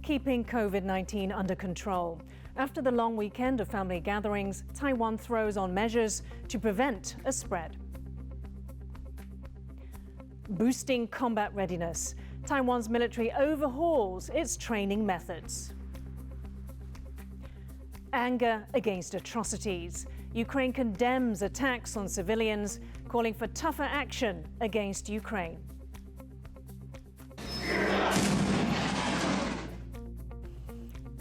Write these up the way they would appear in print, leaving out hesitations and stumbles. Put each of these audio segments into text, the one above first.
keeping COVID-19 under control. After the long weekend of family gatherings, Taiwan throws on measures to prevent a spread. Boosting combat readiness. Taiwan's military overhauls its training methods. Anger against atrocities. Ukraine condemns attacks on civilians, calling for tougher action against Ukraine.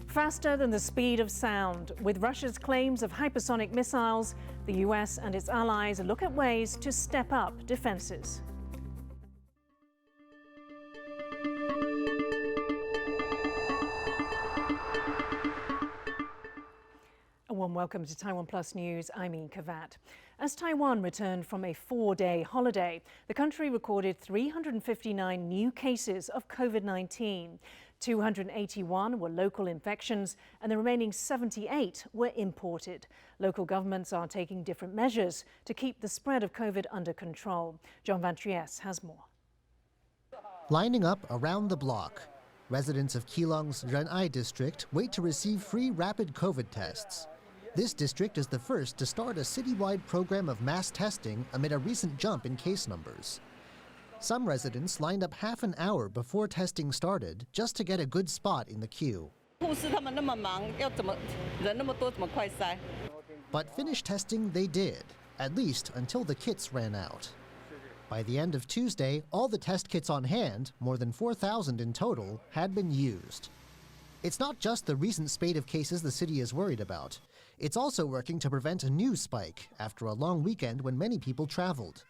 Faster than the speed of sound. With Russia's claims of hypersonic missiles, the US and its allies look at ways to step up defenses. A warm welcome to TaiwanPlus News. I'm Yin Khvat. As Taiwan returned from a 4-day holiday, the country recorded 359 new cases of COVID-19. 281 were local infections and the remaining 78 were imported. Local governments are taking different measures to keep the spread of COVID under control. John Van Trieste has more. Lining up around the block, residents of Keelung's Ren'ai district wait to receive free rapid COVID tests. This district is the first to start a citywide program of mass testing amid a recent jump in case numbers. Some residents lined up half an hour before testing started just to get a good spot in the queue. But finish testing they did, at least until the kits ran out. By the end of Tuesday, all the test kits on hand, more than 4,000 in total, had been used. It's not just the recent spate of cases the city is worried about. It's also working to prevent a new spike after a long weekend when many people traveled.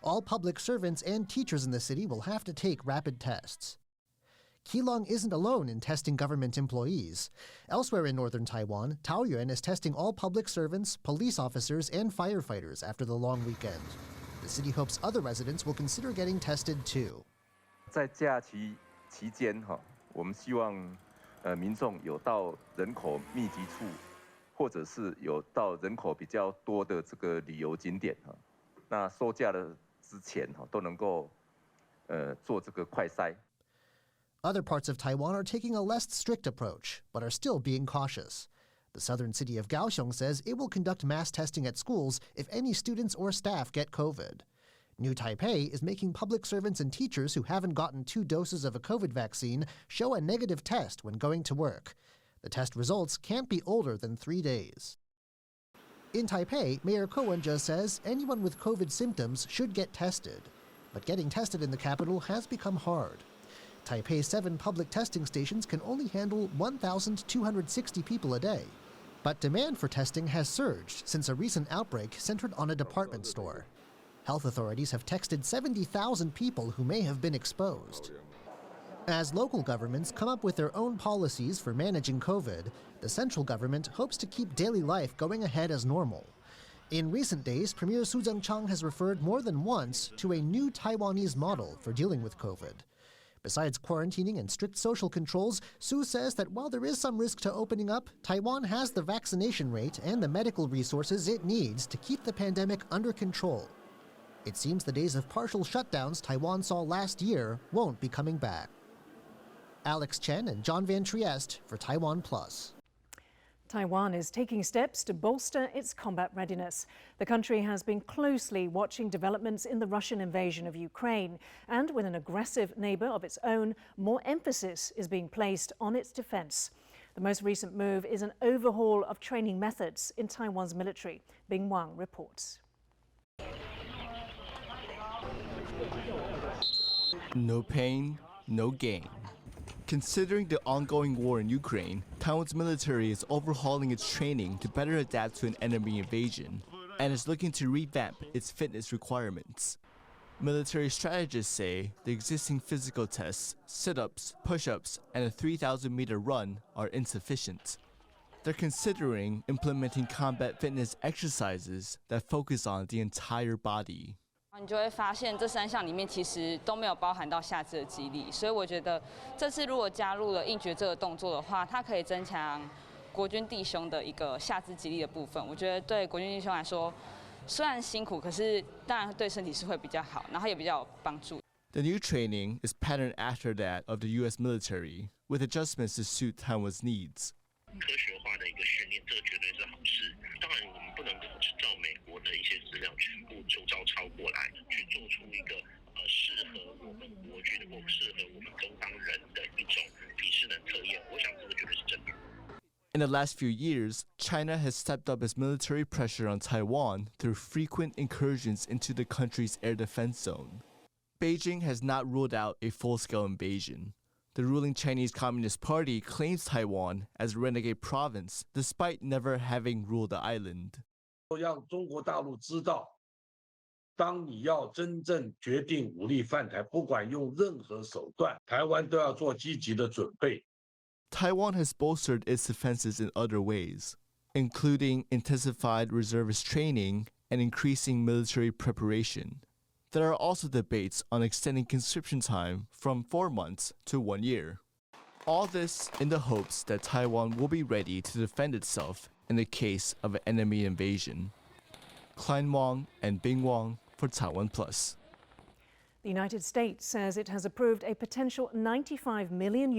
All public servants and teachers in the city will have to take rapid tests. Keelung isn't alone in testing government employees. Elsewhere in northern Taiwan, Taoyuan is testing all public servants, police officers, and firefighters after the long weekend. The city hopes other residents will consider getting tested too. 在假期期间，我们希望民众有到人口密集处，或者是有到人口比较多的这个旅游景点，那收假的之前都能够做这个快筛。 Other parts of Taiwan are taking a less strict approach, but are still being cautious. The southern city of Kaohsiung says it will conduct mass testing at schools if any students or staff get COVID. New Taipei is making public servants and teachers who haven't gotten 2 doses of a COVID vaccine show a negative test when going to work. The test results can't be older than 3 days. In Taipei, Mayor Ko Wen-je says anyone with COVID symptoms should get tested. But getting tested in the capital has become hard. Taipei's 7 public testing stations can only handle 1,260 people a day. But demand for testing has surged since a recent outbreak centered on a department store. Health authorities have texted 70,000 people who may have been exposed. As local governments come up with their own policies for managing COVID, the central government hopes to keep daily life going ahead as normal. In recent days, Premier Su Tseng-chang has referred more than once to a new Taiwanese model for dealing with COVID. Besides quarantining and strict social controls, Su says that while there is some risk to opening up, Taiwan has the vaccination rate and the medical resources it needs to keep the pandemic under control. It seems the days of partial shutdowns Taiwan saw last year won't be coming back. Alex Chen and John Van Trieste for TaiwanPlus. Taiwan is taking steps to bolster its combat readiness. The country has been closely watching developments in the Russian invasion of Ukraine, and with an aggressive neighbor of its own, more emphasis is being placed on its defense. The most recent move is an overhaul of training methods in Taiwan's military. Bing Wang reports. No pain, no gain. Considering the ongoing war in Ukraine, Taiwan's military is overhauling its training to better adapt to an enemy invasion and is looking to revamp its fitness requirements. Military strategists say the existing physical tests, sit-ups, push-ups, and a 3,000-meter run are insufficient. They're considering implementing combat fitness exercises that focus on the entire body. 你就会发现这3项里面其实都没有包含到下肢的肌力，所以我觉得这次如果加入了硬举这个动作的话，它可以增强国军弟兄的一个下肢肌力的部分。我觉得对国军弟兄来说，虽然辛苦，可是当然对身体是会比较好，然后也比较有帮助。The new training is patterned after that of the U.S. military, with adjustments to suit Taiwan's needs. 科学化的一个训练，这个绝对是好事。当然，我们不能够只照美国的一些资料全部就照抄过来，去做出一个适合我们国军或适合我们中方人的一种体适能测验。我想这个绝对是正确。In the last few years, China has stepped up its military pressure on Taiwan through frequent incursions into the country's air defense zone. Beijing has not ruled out a full-scale invasion. The ruling Chinese Communist Party claims Taiwan as a renegade province, despite never having ruled the island. 让中国大陆知道，当你要真正决定武力犯台，不管用任何手段，台湾都要做积极的准备。 Taiwan has bolstered its defenses in other ways, including intensified reservist training and increasing military preparation. There are also debates on extending conscription time from 4 months to 1 year. All this in the hopes that Taiwan will be ready to defend itself in the case of an enemy invasion. Klein Wang and Bing Wang for TaiwanPlus. The United States says it has approved a potential $95 million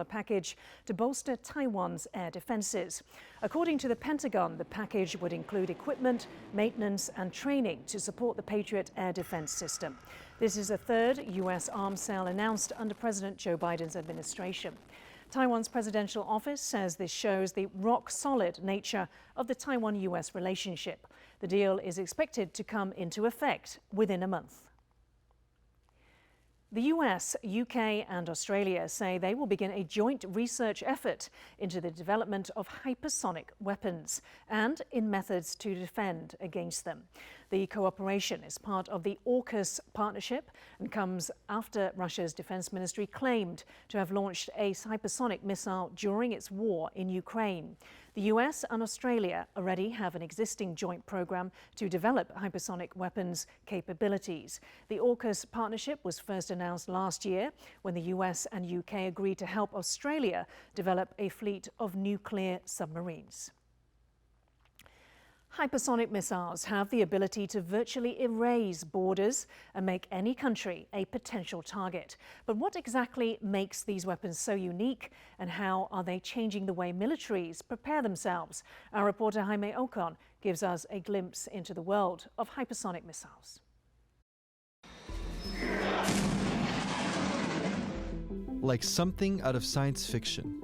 package to bolster Taiwan's air defenses. According to the Pentagon, the package would include equipment, maintenance and training to support the Patriot air defense system. This is the third U.S. arms sale announced under President Joe Biden's administration. Taiwan's presidential office says this shows the rock-solid nature of the Taiwan-U.S. relationship. The deal is expected to come into effect within a month. The US, UK and Australia say they will begin a joint research effort into the development of hypersonic weapons and in methods to defend against them. The cooperation is part of the AUKUS partnership and comes after Russia's defense ministry claimed to have launched a hypersonic missile during its war in Ukraine. The US and Australia already have an existing joint program to develop hypersonic weapons capabilities. The AUKUS partnership was first announced last year when the US and UK agreed to help Australia develop a fleet of nuclear submarines. Hypersonic missiles have the ability to virtually erase borders and make any country a potential target. But what exactly makes these weapons so unique, and how are they changing the way militaries prepare themselves? Our reporter Jaime Ocon gives us a glimpse into the world of hypersonic missiles. Like something out of science fiction,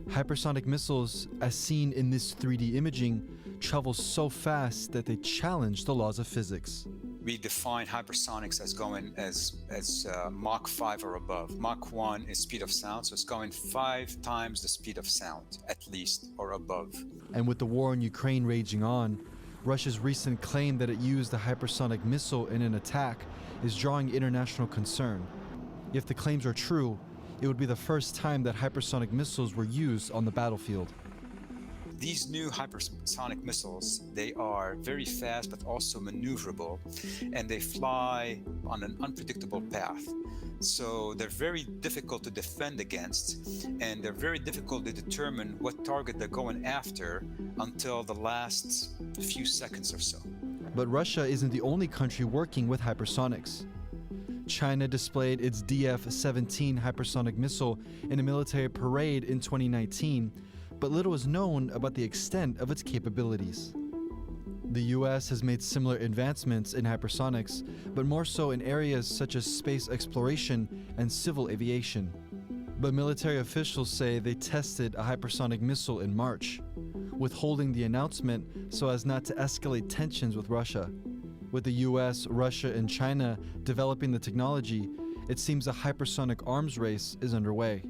hypersonic missiles, as seen in this 3D imaging, travel so fast that they challenge the laws of physics. We define hypersonics as going as Mach 5 or above. Mach 1 is speed of sound, so it's going 5 times the speed of sound, at least, or above. And with the war in Ukraine raging on, Russia's recent claim that it used a hypersonic missile in an attack is drawing international concern. If the claims are true, it would be the first time that hypersonic missiles were used on the battlefield. These new hypersonic missiles, they are very fast but also maneuverable, and they fly on an unpredictable path. So they're very difficult to defend against, and they're very difficult to determine what target they're going after until the last few seconds or so. But Russia isn't the only country working with hypersonics. China displayed its DF-17 hypersonic missile in a military parade in 2019, but little is known about the extent of its capabilities. The US has made similar advancements in hypersonics, but more so in areas such as space exploration and civil aviation. But military officials say they tested a hypersonic missile in March, withholding the announcement so as not to escalate tensions with Russia. With the US, Russia, and China developing the technology, it seems a hypersonic arms race is underway.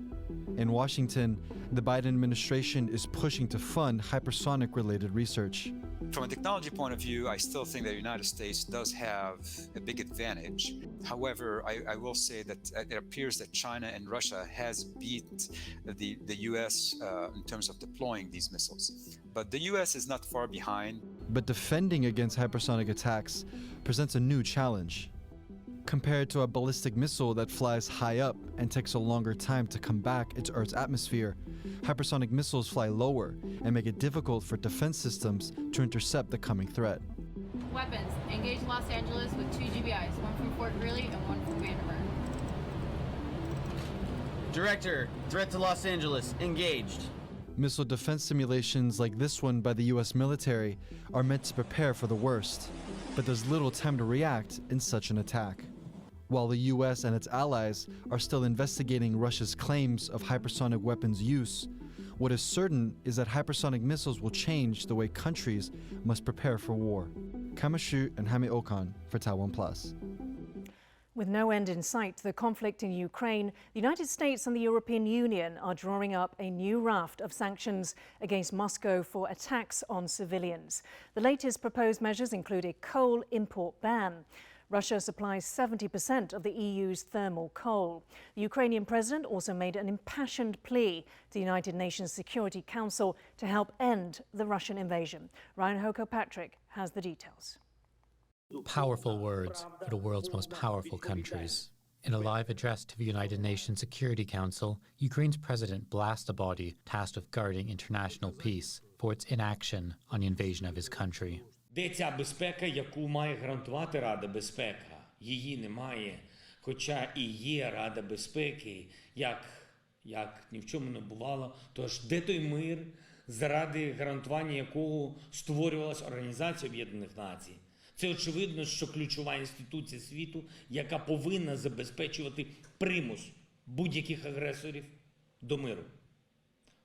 In Washington, the Biden administration is pushing to fund hypersonic-related research. From a technology point of view, I still think that the United States does have a big advantage. However, I will say that it appears that China and Russia has beat the US in terms of deploying these missiles. But the US is not far behind. But defending against hypersonic attacks presents a new challenge. Compared to a ballistic missile that flies high up and takes a longer time to come back into Earth's atmosphere, hypersonic missiles fly lower and make it difficult for defense systems to intercept the coming threat. Weapons. Engage Los Angeles with 2 GBIs, one from Fort Greely and one from Vandenberg. Director, threat to Los Angeles, engaged. Missile defense simulations like this one by the US military are meant to prepare for the worst, but there's little time to react in such an attack. While the US and its allies are still investigating Russia's claims of hypersonic weapons use, what is certain is that hypersonic missiles will change the way countries must prepare for war. Kamashu and Hami Okan for TaiwanPlus. With no end in sight to the conflict in Ukraine, the United States and the European Union are drawing up a new raft of sanctions against Moscow for attacks on civilians. The latest proposed measures include a coal import ban. Russia supplies 70% of the EU's thermal coal. The Ukrainian president also made an impassioned plea to the United Nations Security Council to help end the Russian invasion. Patrick has the details. Powerful words for the world's most powerful countries. In a live address to the United Nations Security Council, Ukraine's president blasted a body tasked with guarding international peace for its inaction on the invasion of his country. Де ця безпека, яку має гарантувати Рада безпеки? Її немає, хоча і є Рада безпеки, як ні в чому не бувало. Тож де той мир, заради гарантування якого створювалась Організація Об'єднаних Націй? Це очевидно, що ключова інституція світу, яка повинна забезпечувати примус будь-яких агресорів до миру,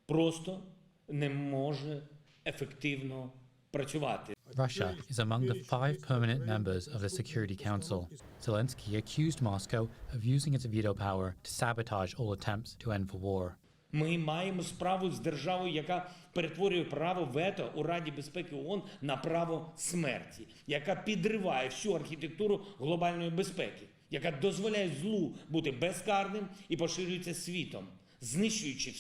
просто не може ефективно працювати. Russia is among the 5 permanent members of the Security Council. Zelenskyy accused Moscow of using its veto power to sabotage all attempts to end the war. Ми маємо справу з державою, яка перетворює право вето у Раді безпеки ООН на право смерті, яка підриває всю архітектуру глобальної безпеки, яка дозволяє злу бути безкарним і поширюється світом, знищуючи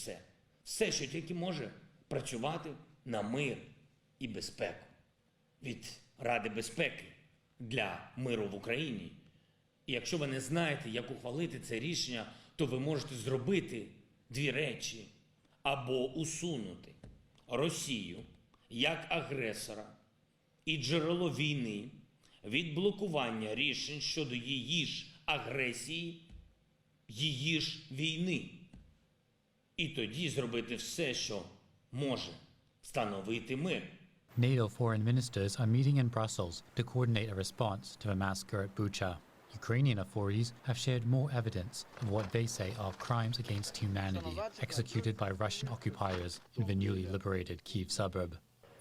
все, що тільки може працювати на мир і безпеку. Від Ради безпеки для миру в Україні. І якщо ви не знаєте, як ухвалити це рішення, то ви можете зробити дві речі. Або усунути Росію як агресора і джерело війни від блокування рішень щодо її ж агресії, її ж війни. І тоді зробити все, що може встановити мир. NATO foreign ministers are meeting in Brussels to coordinate a response to the massacre at Bucha. Ukrainian authorities have shared more evidence of what they say are crimes against humanity executed by Russian occupiers in the newly liberated Kyiv suburb.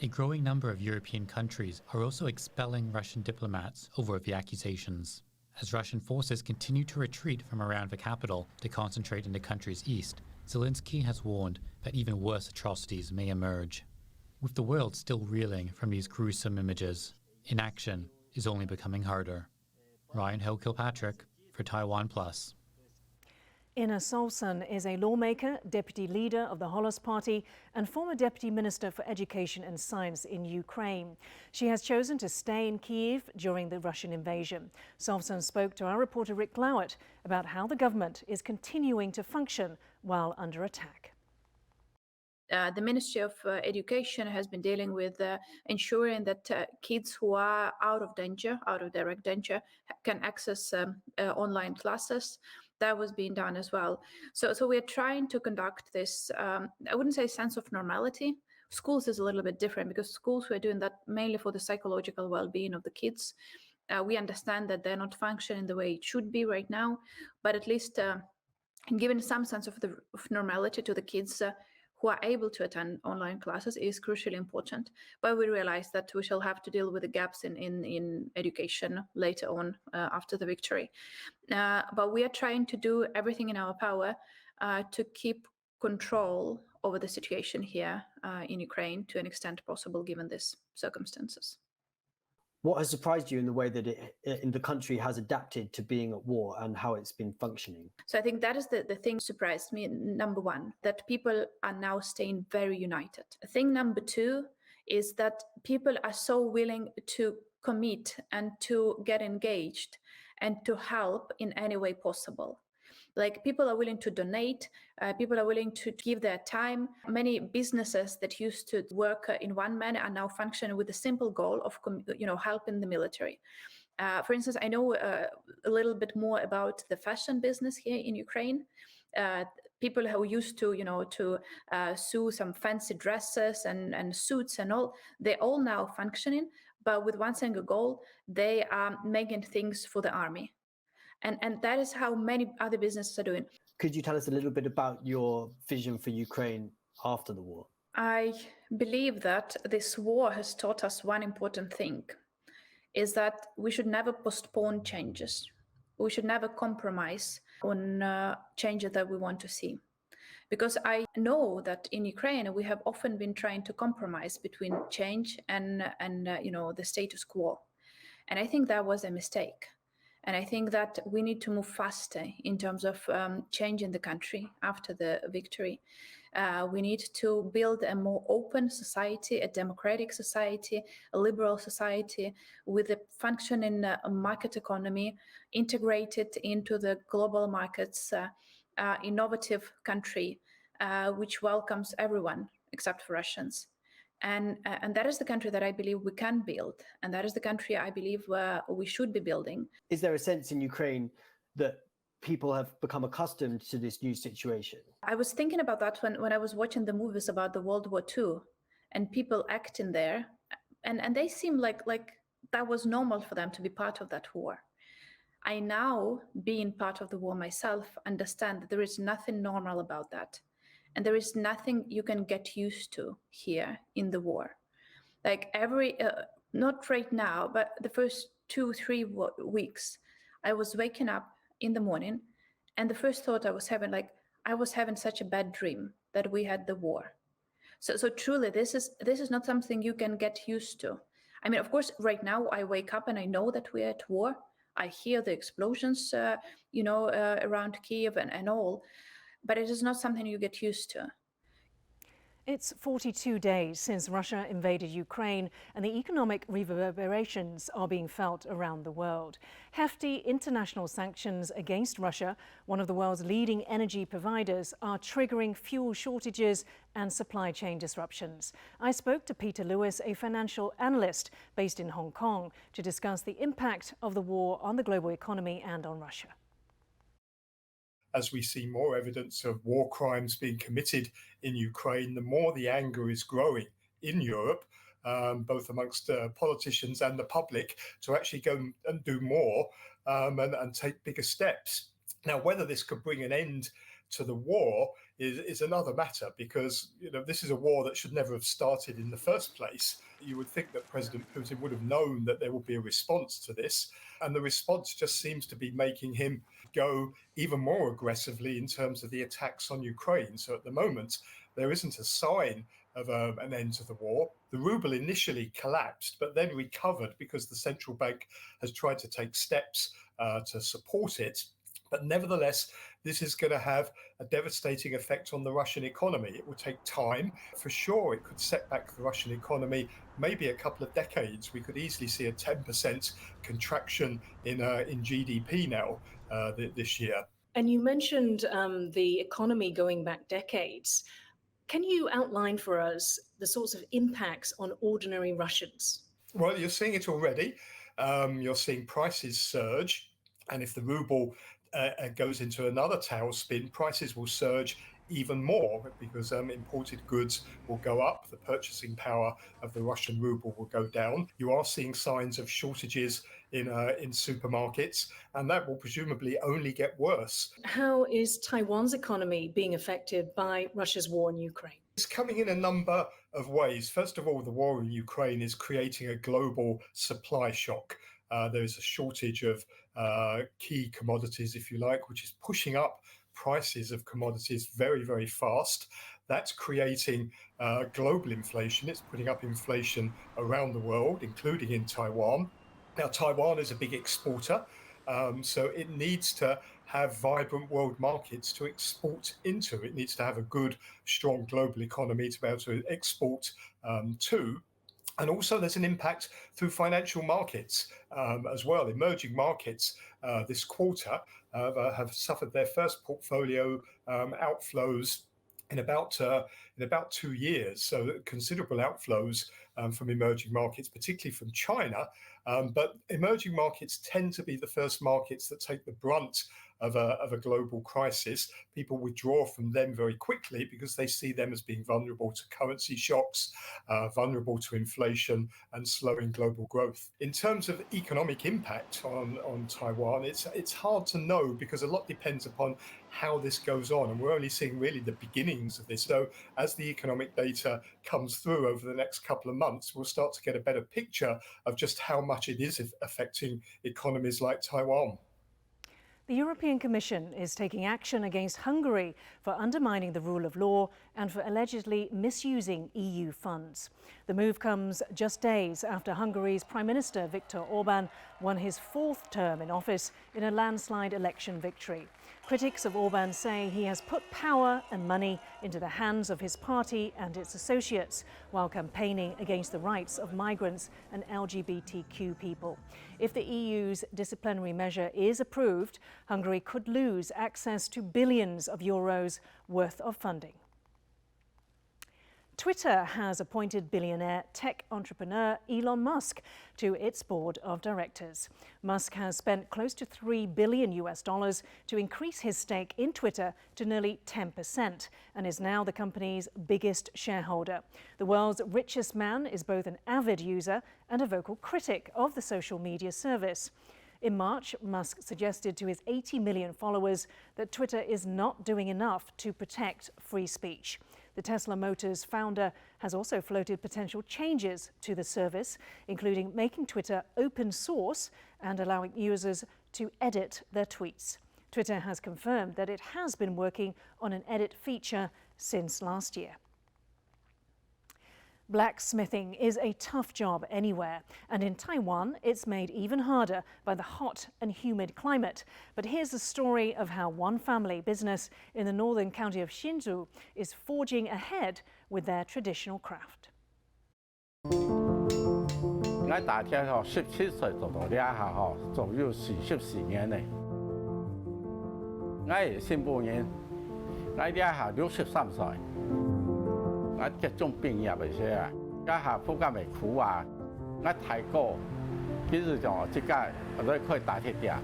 A growing number of European countries are also expelling Russian diplomats over the accusations. As Russian forces continue to retreat from around the capital to concentrate in the country's east, Zelenskyy has warned that even worse atrocities may emerge. With the world still reeling from these gruesome images, inaction is only becoming harder. Ryan Kilpatrick for TaiwanPlus. Inna Solson is a lawmaker, deputy leader of the Holos Party, and former deputy minister for education and science in Ukraine. She has chosen to stay in Kyiv during the Russian invasion. Solson spoke to our reporter Rick Glowett about how the government is continuing to function while under attack. The Ministry of Education has been dealing with ensuring that kids who are out of danger, out of direct danger, can access online classes. That was being done as well. So we're trying to conduct this, I wouldn't say sense of normality. Schools is a little bit different because schools were doing that mainly for the psychological well-being of the kids. We understand that they're not functioning the way it should be right now, but at least giving some sense of normality to the kids who are able to attend online classes is crucially important. But we realize that we shall have to deal with the gaps in education later on after the victory. But we are trying to do everything in our power to keep control over the situation here in Ukraine to an extent possible given these circumstances. What has surprised you in the way that the country has adapted to being at war and how it's been functioning? So I think that is the thing surprised me, number one, that people are now staying very united. Thing number two is that people are so willing to commit and to get engaged and to help in any way possible. Like people are willing to donate, people are willing to give their time. Many businesses that used to work in one manner are now functioning with the simple goal of, helping the military. For instance, I know a little bit more about the fashion business here in Ukraine. people who used to, sew some fancy dresses and suits and all, they're all now functioning, but with one single goal: they are making things for the army. And that is how many other businesses are doing. Could you tell us a little bit about your vision for Ukraine after the war? I believe that this war has taught us one important thing, is that we should never postpone changes. We should never compromise on changes that we want to see. Because I know that in Ukraine, we have often been trying to compromise between change and the status quo. And I think that was a mistake. And I think that we need to move faster in terms of changing the country after the victory. We need to build a more open society, a democratic society, a liberal society with a functioning market economy integrated into the global markets, innovative country which welcomes everyone except for Russians. And that is the country that I believe we can build. And that is the country I believe we should be building. Is there a sense in Ukraine that people have become accustomed to this new situation? I was thinking about that when I was watching the movies about the World War II and people acting there. And they seem like that was normal for them to be part of that war. I now, being part of the war myself, understand that there is nothing normal about that. And there is nothing you can get used to here in the war. Like not right now, but the first 2-3 weeks, I was waking up in the morning and the first thought I was having such a bad dream that we had the war. So truly, this is not something you can get used to. I mean, of course, right now I wake up and I know that we're at war. I hear the explosions, around Kyiv and all. But it is not something you get used to. It's 42 days since Russia invaded Ukraine, and the economic reverberations are being felt around the world. Hefty international sanctions against Russia, one of the world's leading energy providers, are triggering fuel shortages and supply chain disruptions. I spoke to Peter Lewis, a financial analyst based in Hong Kong, to discuss the impact of the war on the global economy and on Russia. As we see more evidence of war crimes being committed in Ukraine, the more the anger is growing in Europe, both amongst politicians and the public, to actually go and do more and take bigger steps. Now, whether this could bring an end to the war is another matter, because this is a war that should never have started in the first place. You would think that President Putin would have known that there would be a response to this, and the response just seems to be making him go even more aggressively in terms of the attacks on Ukraine. So at the moment, there isn't a sign of an end to the war. The ruble initially collapsed, but then recovered because the central bank has tried to take steps to support it. But nevertheless, this is going to have a devastating effect on the Russian economy. It will take time. For sure, it could set back the Russian economy maybe a couple of decades. We could easily see a 10% contraction in GDP now this year. And you mentioned the economy going back decades. Can you outline for us the sorts of impacts on ordinary Russians? Well, you're seeing it already. You're seeing prices surge. And if the ruble goes into another tailspin, prices will surge even more because imported goods will go up. The purchasing power of the Russian ruble will go down. You are seeing signs of shortages in supermarkets, and that will presumably only get worse. How is Taiwan's economy being affected by Russia's war in Ukraine? It's coming in a number of ways. First of all, the war in Ukraine is creating a global supply shock. There is a shortage of key commodities, if you like, which is pushing up prices of commodities very, very fast. That's creating global inflation. It's putting up inflation around the world, including in Taiwan. Now, Taiwan is a big exporter, so it needs to have vibrant world markets to export into. It needs to have a good, strong global economy to be able to export to. And also there's an impact through financial markets as well. Emerging markets this quarter have suffered their first portfolio outflows in about 2 years. So considerable outflows from emerging markets, particularly from China. But emerging markets tend to be the first markets that take the brunt of a global crisis. People withdraw from them very quickly because they see them as being vulnerable to currency shocks, vulnerable to inflation and slowing global growth. In terms of economic impact on Taiwan, it's hard to know because a lot depends upon how this goes on. And we're only seeing really the beginnings of this. So as the economic data comes through over the next couple of months, we'll start to get a better picture of just how much it is affecting economies like Taiwan. The European Commission is taking action against Hungary for undermining the rule of law and for allegedly misusing EU funds. The move comes just days after Hungary's Prime Minister Viktor Orban won his fourth term in office in a landslide election victory. Critics of Orban say he has put power and money into the hands of his party and its associates while campaigning against the rights of migrants and LGBTQ people. If the EU's disciplinary measure is approved, Hungary could lose access to billions of euros worth of funding. Twitter has appointed billionaire tech entrepreneur Elon Musk to its board of directors. Musk has spent close to $3 billion to increase his stake in Twitter to nearly 10% and is now the company's biggest shareholder. The world's richest man is both an avid user and a vocal critic of the social media service. In March, Musk suggested to his 80 million followers that Twitter is not doing enough to protect free speech. The Tesla Motors founder has also floated potential changes to the service, including making Twitter open source and allowing users to edit their tweets. Twitter has confirmed that it has been working on an edit feature since last year. Blacksmithing is a tough job anywhere, and in Taiwan it's made even harder by the hot and humid climate. But here's the story of how one family business in the northern county of Hsinchu is forging ahead with their traditional craft. 我大體17歲做到呢下做咗44年嘞。我係新半年，我呢下63歲。 我集中畢業嘅時啊，家下附近咪苦啊，我睇過，其實就即刻我都可以打鐵啲，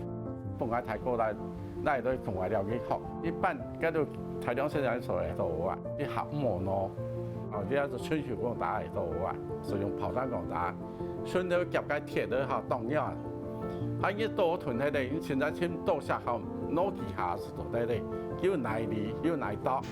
幫我睇過啦，那都同我了解學，一般嗰度睇兩生產所嚟做啊，啲學門咯，哦，啲就春樹工打嚟做啊，使用炮彈工打，順到夾嘅鐵都學當樣，喺呢度團喺度，現在先到下後攞幾下是做喺度，要耐力，要耐刀。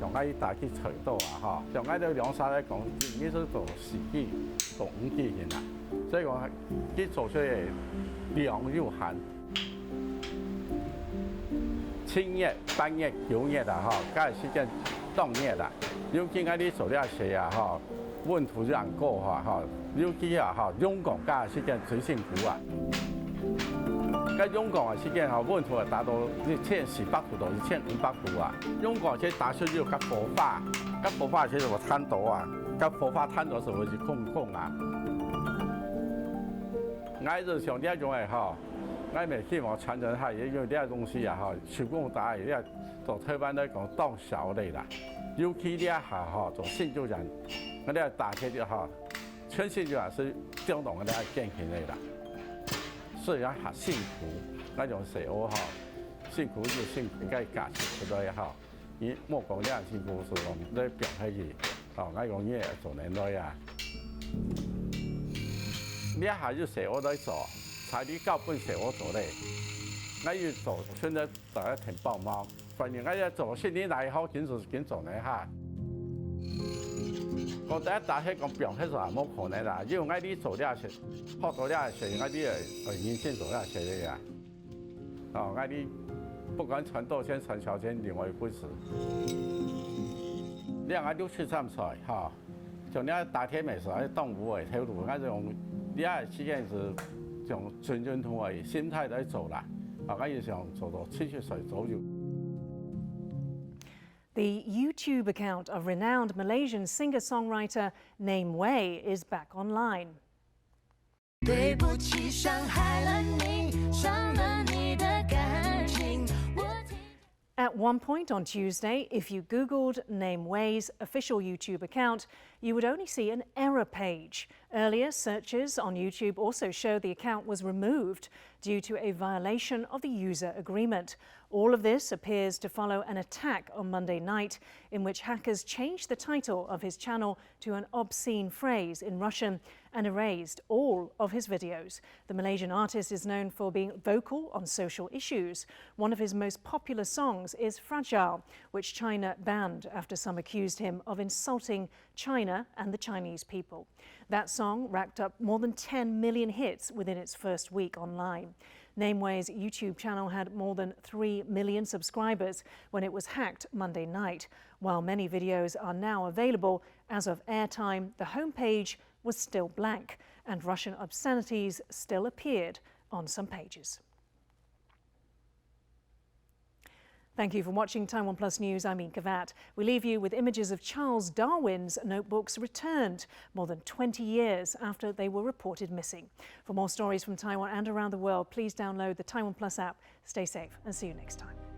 像我大去除到啊，像我哋兩三嚟講，已經都做4幾、做5幾件啦。所以講，佢做出嚟量有限，清熱、半熱、9熱啦，加時間當熱啦。尤其我哋做呢些啊，溫度讓高尤其用工加時間最辛苦啊。 咁用工嘅時間溫度係達到1400度到1500度啊！用工即係打出要กับ火花，กับ火花即係話攤到啊，กับ火花攤咗就會是空啊！我日常呢一種係我咪希望傳承下，因為呢啲東西啊手工打呢做台灣嚟講當小類啦，尤其呢一下做新洲人，我哋打起啲全新洲人是相當嘅健康類啦。 雖然係辛苦，那種食我辛苦就辛苦，該價錢都好。而莫講呢樣辛苦是講你表現嘅，我講嘢做年代啊。呢一下要食我都做，才啲膠本食我做咧。我要做，現在大家挺幫忙，反正我要做，新年來好緊做呢下。 我第一打起講表現就係冇可能啦，因為我啲做呢些，學到呢些，我啲係年輕做呢些嘅呀。哦，我啲不管傳道先傳小先，另外一回事。你我63歲就你打鐵咪係當武嘅條路，我用呢時間是用全盡同嘅心態嚟做啦。我要想做到70歲左右。 The YouTube account of renowned Malaysian singer-songwriter Namewee is back online. At one point on Tuesday, if you Googled Namewee's official YouTube account, you would only see an error page. Earlier searches on YouTube also show the account was removed due to a violation of the user agreement. All of this appears to follow an attack on Monday night in which hackers changed the title of his channel to an obscene phrase in Russian and erased all of his videos. The Malaysian artist is known for being vocal on social issues. One of his most popular songs is Fragile, which China banned after some accused him of insulting China and the Chinese people. That song racked up more than 10 million hits within its first week online. Namewee's YouTube channel had more than 3 million subscribers when it was hacked Monday night. While many videos are now available, as of airtime, the homepage was still blank, and Russian obscenities still appeared on some pages. Thank you for watching TaiwanPlus News. I'm Yin Khvat. We leave you with images of Charles Darwin's notebooks returned more than 20 years after they were reported missing. For more stories from Taiwan and around the world, please download the TaiwanPlus app. Stay safe and see you next time.